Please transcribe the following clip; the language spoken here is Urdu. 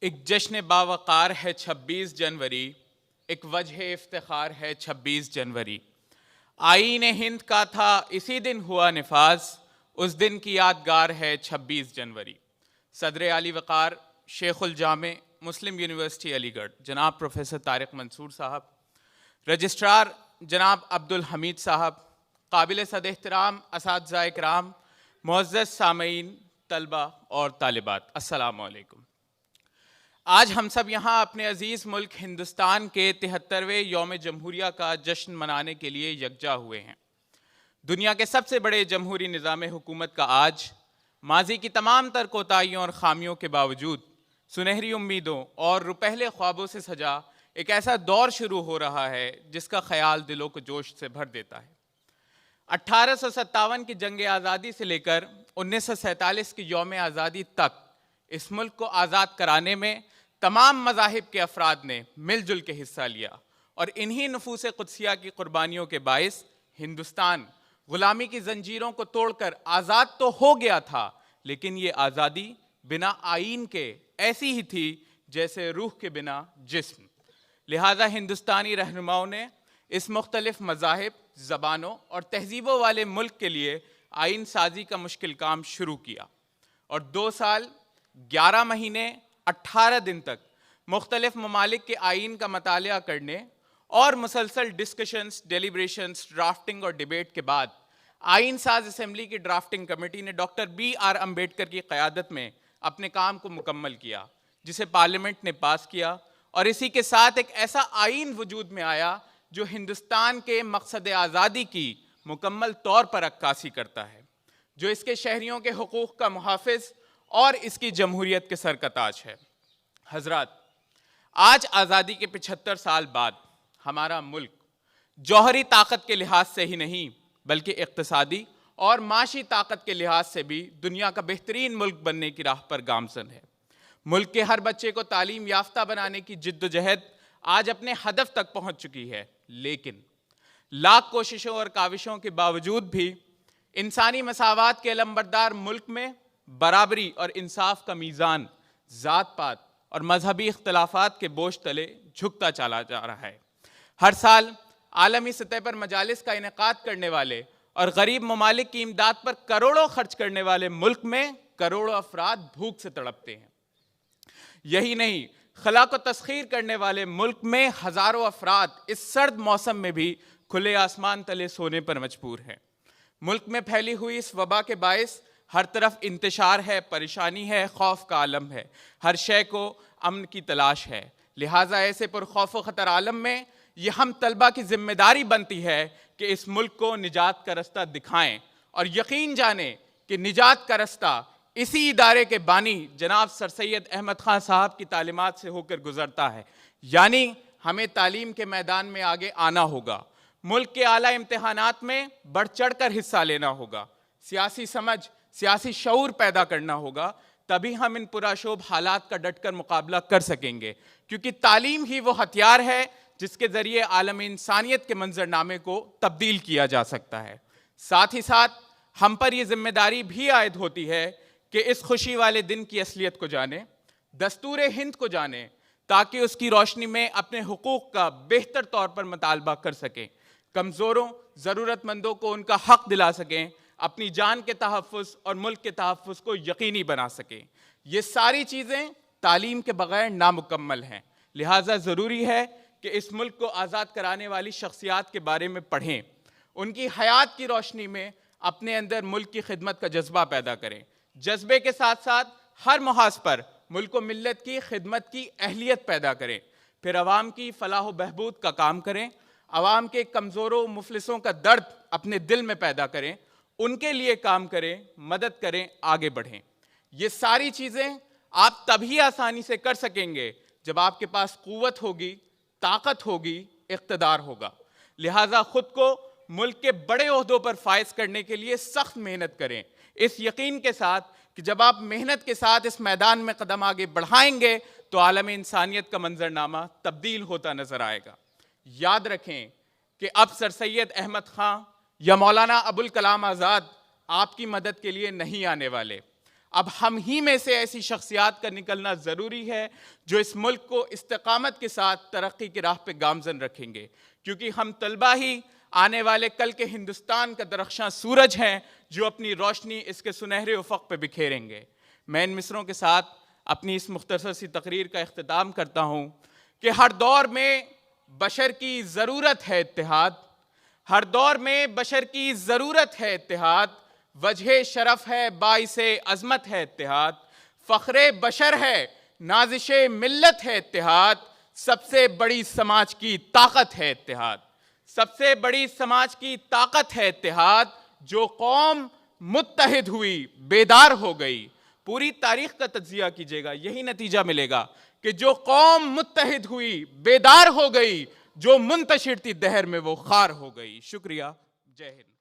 ایک جشن باوقار ہے 26 جنوری، ایک وجہ افتخار ہے 26 جنوری۔ آئین ہند کا تھا اسی دن ہوا نفاذ، اس دن کی یادگار ہے 26 جنوری۔ صدر اعلی وقار شیخ الجامع مسلم یونیورسٹی علی گڑھ جناب پروفیسر طارق منصور صاحب، رجسٹرار جناب عبدالحمید صاحب، قابل صد احترام اساتذہ اکرام، معزز سامعین، طلبہ اور طالبات، السلام علیکم۔ آج ہم سب یہاں اپنے عزیز ملک ہندوستان کے 73ویں یوم جمہوریہ کا جشن منانے کے لیے یکجا ہوئے ہیں۔ دنیا کے سب سے بڑے جمہوری نظام حکومت کا آج، ماضی کی تمام تر کوتاہیوں اور خامیوں کے باوجود، سنہری امیدوں اور روپہلے خوابوں سے سجا ایک ایسا دور شروع ہو رہا ہے جس کا خیال دلوں کو جوش سے بھر دیتا ہے۔ 1857 کی جنگ آزادی سے لے کر 1947 کی یوم آزادی تک اس ملک کو آزاد کرانے میں تمام مذاہب کے افراد نے مل جل کے حصہ لیا، اور انہی نفوس قدسیہ کی قربانیوں کے باعث ہندوستان غلامی کی زنجیروں کو توڑ کر آزاد تو ہو گیا تھا، لیکن یہ آزادی بنا آئین کے ایسی ہی تھی جیسے روح کے بنا جسم۔ لہٰذا ہندوستانی رہنماؤں نے اس مختلف مذاہب، زبانوں اور تہذیبوں والے ملک کے لیے آئین سازی کا مشکل کام شروع کیا، اور 2 سال 11 مہینے 18 دن تک مختلف ممالک کے آئین کا مطالعہ کرنے اور مسلسل ڈسکشنز، ڈیلیبریشنز، ڈرافٹنگ اور ڈیبیٹ کے بعد آئین ساز اسمبلی کی ڈرافٹنگ کمیٹی نے ڈاکٹر BR امبیڈکر کی قیادت میں اپنے کام کو مکمل کیا، جسے پارلیمنٹ نے پاس کیا، اور اسی کے ساتھ ایک ایسا آئین وجود میں آیا جو ہندوستان کے مقصد آزادی کی مکمل طور پر عکاسی کرتا ہے، جو اس کے شہریوں کے حقوق کا محافظ اور اس کی جمہوریت کے سر کا تاج ہے۔ حضرات، آج آزادی کے 75 سال بعد ہمارا ملک جوہری طاقت کے لحاظ سے ہی نہیں بلکہ اقتصادی اور معاشی طاقت کے لحاظ سے بھی دنیا کا بہترین ملک بننے کی راہ پر گامزن ہے۔ ملک کے ہر بچے کو تعلیم یافتہ بنانے کی جد و جہد آج اپنے ہدف تک پہنچ چکی ہے، لیکن لاکھ کوششوں اور کاوشوں کے باوجود بھی انسانی مساوات کے علمبردار ملک میں برابری اور انصاف کا میزان ذات پات اور مذہبی اختلافات کے بوجھ تلے جھکتا چلا جا رہا ہے۔ ہر سال عالمی سطح پر مجالس کا انعقاد کرنے والے اور غریب ممالک کی امداد پر کروڑوں خرچ کرنے والے ملک میں کروڑوں افراد بھوک سے تڑپتے ہیں۔ یہی نہیں، خلا کو تسخیر کرنے والے ملک میں ہزاروں افراد اس سرد موسم میں بھی کھلے آسمان تلے سونے پر مجبور ہیں۔ ملک میں پھیلی ہوئی اس وبا کے باعث ہر طرف انتشار ہے، پریشانی ہے، خوف کا عالم ہے، ہر شے کو امن کی تلاش ہے۔ لہٰذا ایسے پرخوف و خطر عالم میں یہ ہم طلبہ کی ذمہ داری بنتی ہے کہ اس ملک کو نجات کا رستہ دکھائیں، اور یقین جانیں کہ نجات کا رستہ اسی ادارے کے بانی جناب سر سید احمد خان صاحب کی تعلیمات سے ہو کر گزرتا ہے، یعنی ہمیں تعلیم کے میدان میں آگے آنا ہوگا، ملک کے اعلیٰ امتحانات میں بڑھ چڑھ کر حصہ لینا ہوگا، سیاسی سمجھ، سیاسی شعور پیدا کرنا ہوگا، تبھی ہم ان پرآشوب حالات کا ڈٹ کر مقابلہ کر سکیں گے، کیونکہ تعلیم ہی وہ ہتھیار ہے جس کے ذریعے عالم انسانیت کے منظرنامے کو تبدیل کیا جا سکتا ہے۔ ساتھ ہی ساتھ ہم پر یہ ذمہ داری بھی عائد ہوتی ہے کہ اس خوشی والے دن کی اصلیت کو جانیں، دستور ہند کو جانیں، تاکہ اس کی روشنی میں اپنے حقوق کا بہتر طور پر مطالبہ کر سکیں، کمزوروں، ضرورت مندوں کو ان کا حق دلا سکیں، اپنی جان کے تحفظ اور ملک کے تحفظ کو یقینی بنا سکیں۔ یہ ساری چیزیں تعلیم کے بغیر نامکمل ہیں، لہٰذا ضروری ہے کہ اس ملک کو آزاد کرانے والی شخصیات کے بارے میں پڑھیں، ان کی حیات کی روشنی میں اپنے اندر ملک کی خدمت کا جذبہ پیدا کریں، جذبے کے ساتھ ساتھ ہر محاذ پر ملک و ملت کی خدمت کی اہلیت پیدا کریں، پھر عوام کی فلاح و بہبود کا کام کریں، عوام کے کمزوروں مفلسوں کا درد اپنے دل میں پیدا کریں، ان کے لیے کام کریں، مدد کریں، آگے بڑھیں۔ یہ ساری چیزیں آپ تبھی آسانی سے کر سکیں گے جب آپ کے پاس قوت ہوگی، طاقت ہوگی، اقتدار ہوگا۔ لہٰذا خود کو ملک کے بڑے عہدوں پر فائز کرنے کے لیے سخت محنت کریں، اس یقین کے ساتھ کہ جب آپ محنت کے ساتھ اس میدان میں قدم آگے بڑھائیں گے تو عالم انسانیت کا منظرنامہ تبدیل ہوتا نظر آئے گا۔ یاد رکھیں کہ اب سر سید احمد خان یا مولانا ابوالکلام آزاد آپ کی مدد کے لیے نہیں آنے والے، اب ہم ہی میں سے ایسی شخصیات کا نکلنا ضروری ہے جو اس ملک کو استقامت کے ساتھ ترقی کی راہ پہ گامزن رکھیں گے، کیونکہ ہم طلبہ ہی آنے والے کل کے ہندوستان کا درخشاں سورج ہیں جو اپنی روشنی اس کے سنہرے افق پہ بکھیریں گے۔ میں ان مصروں کے ساتھ اپنی اس مختصر سی تقریر کا اختتام کرتا ہوں کہ ہر دور میں بشر کی ضرورت ہے اتحاد، ہر دور میں بشر کی ضرورت ہے اتحاد، وجہ شرف ہے باعث عظمت ہے اتحاد، فخر بشر ہے نازش ملت ہے اتحاد، سب سے بڑی سماج کی طاقت ہے اتحاد، سب سے بڑی سماج کی طاقت ہے اتحاد۔ جو قوم متحد ہوئی بیدار ہو گئی، پوری تاریخ کا تجزیہ کیجئے گا، یہی نتیجہ ملے گا کہ جو قوم متحد ہوئی بیدار ہو گئی، جو منتشر تھی دہر میں وہ خار ہو گئی۔ شکریہ، جے ہند۔